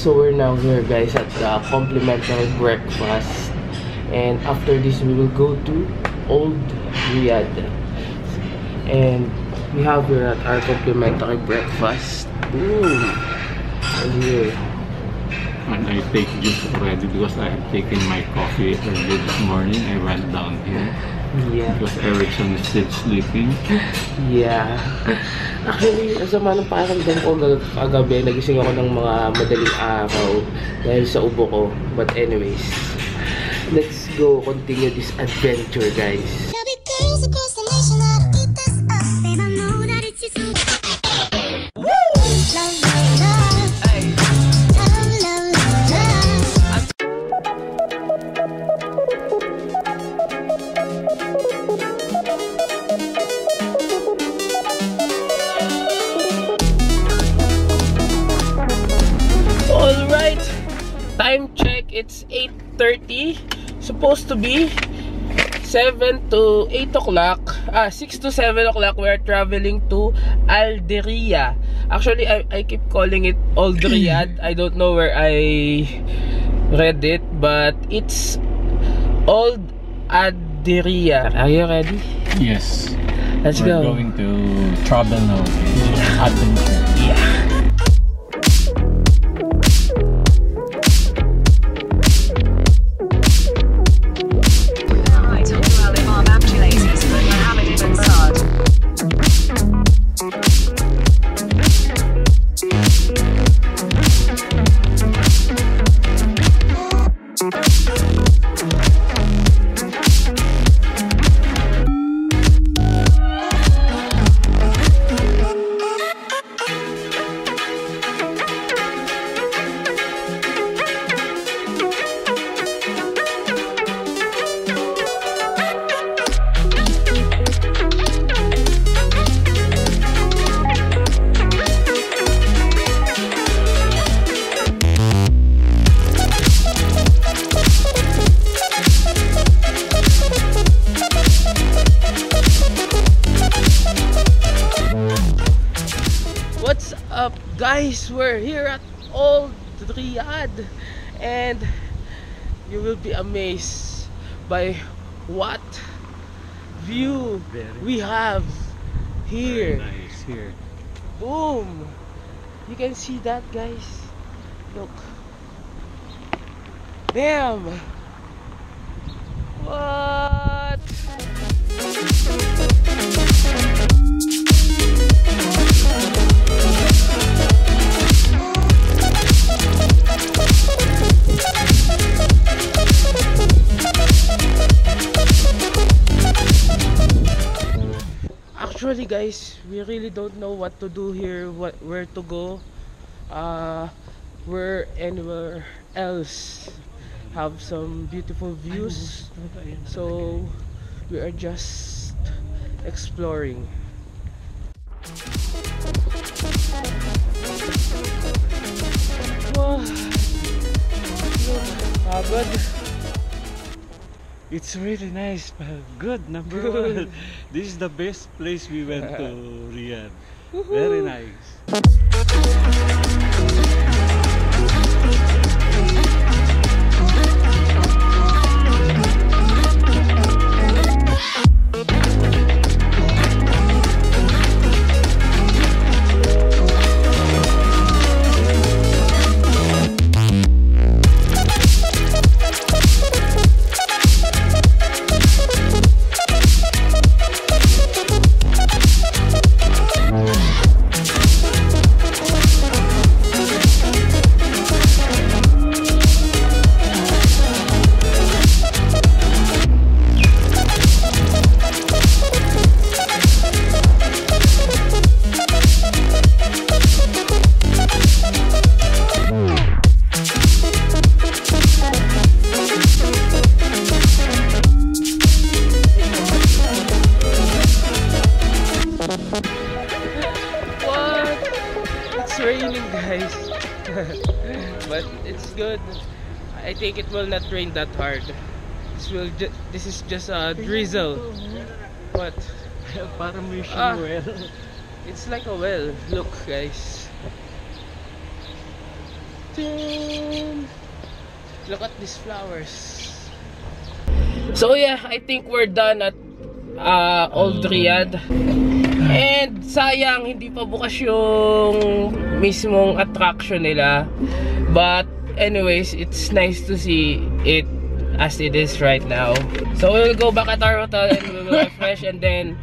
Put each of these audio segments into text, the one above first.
So we're now here guys at the complimentary breakfast, and after this we will go to Old Riyadh, and we have here at our complimentary breakfast. Boom! And here. And I take juice already because I have taken my coffee early this morning. I went down here. Yeah. Because Erickson is still sleeping. Yeah. Actually, asama ng pakiramdam ko kagabi. Nagising ako ng mga madaling araw dahil sa ubo ko. But anyways, let's go continue this adventure, guys. Alright, time check, it's 8:30. Supposed to be 7 to 8 o'clock. 6 to 7 o'clock. We are traveling to Al Diriyah. Actually, I keep calling it Old Riyadh. I don't know where I read it, but it's Old Al Diriyah. Are you ready? Yes. Let's We're go. going to travel now. Adventure. Yeah. What's up, guys? We're here at Old Riyadh, and you will be amazed by what view we have here. Very nice here. Boom! You can see that, guys. Look. Damn! What? Actually, guys, we really don't know what to do here, where to go, where anywhere else have some beautiful views. So we are just exploring. Wow. Good. It's really nice, good number Good. one. This is the best place we went to, Riyadh. Very nice. guys. But it's good. I think it will not rain that hard. This is just a drizzle. What? Parang may well. It's like a well. Look, guys. mountain. Look at these flowers. So yeah, I think we're done at Old Riyadh. And sayang hindi pa bukas yung mismong attraction nila. But anyways, it's nice to see it as it is right now. So we will go back at our hotel and we will refresh, and then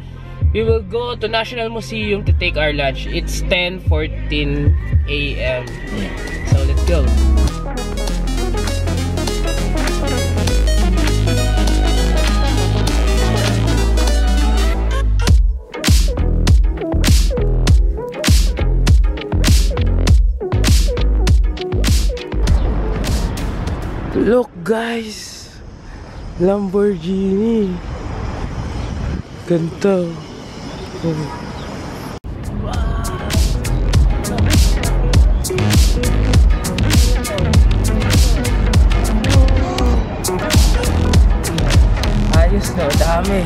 we will go to National Museum to take our lunch. It's 10:14 a.m. So let's go. Look guys, Lamborghini. Ganda. Ayos na, dami.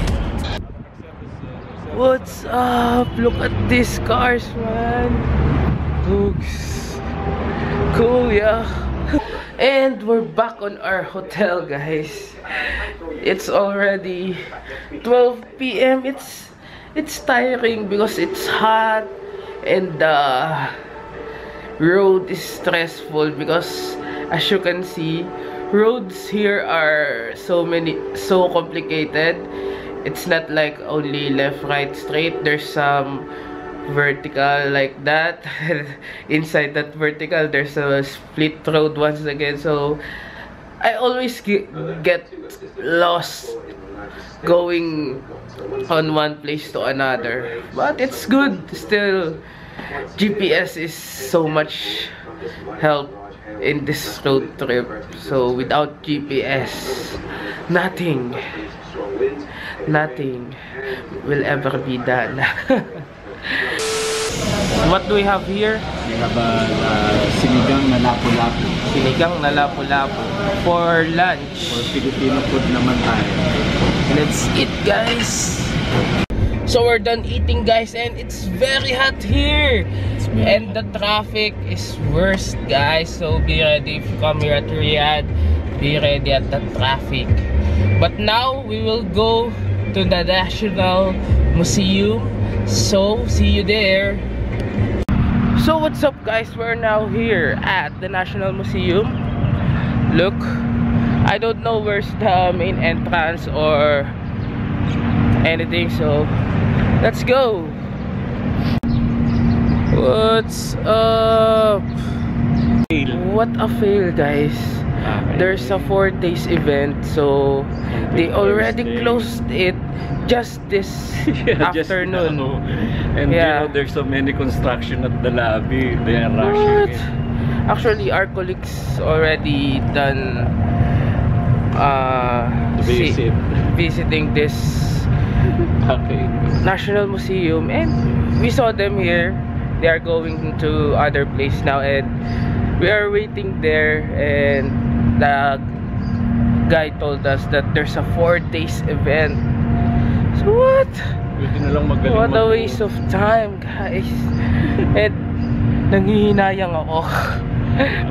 What's up? Look at these cars, man. Looks cool, yeah. And we're back on our hotel, guys. It's already 12 p.m. It's tiring because it's hot and the road is stressful because, as you can see, roads here are so complicated. It's not like only left, right, straight. There's some vertical like that. Inside that vertical there's a split road once again, so I always get lost going on one place to another, but it's good still. GPS is so much help in this road trip, so without GPS nothing will ever be done. What do we have here? We have sinigang na lapu-lapu. Sinigang na lapu-lapu for lunch. For Filipino food naman tayo. Let's eat, guys. So we're done eating, guys, and it's very hot here. And the traffic is worst, guys. So be ready if you come here at Riyadh. Be ready at the traffic. But now we will go to the National Museum. So see you there. So what's up, guys? We're now here at the National Museum. Look, I don't know where's the main entrance or anything, so let's go. What's up? What a fail, guys. There's a 4 days event, so they already closed it just this afternoon. And you know, there's so many construction at the lobby. They are rushing it. Actually, our colleagues already done visiting this National Museum, and we saw them here. They are going to other place now, and we are waiting there, and the guy told us that there's a 4 days event. So what? What a waste of time, guys. And nanghihinayang ako.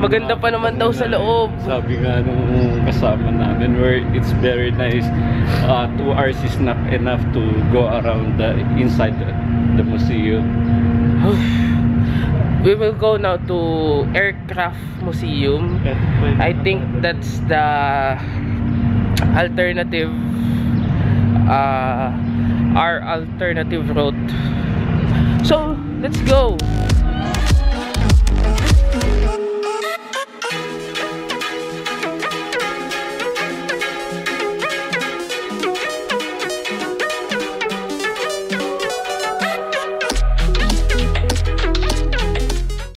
Maganda pa naman daw sa loob. Sabi nga nung kasama namin, where it's very nice. 2 hours is not enough to go around inside the museum. We will go now to Aircraft Museum. I think that's the alternative, our alternative route. So let's go.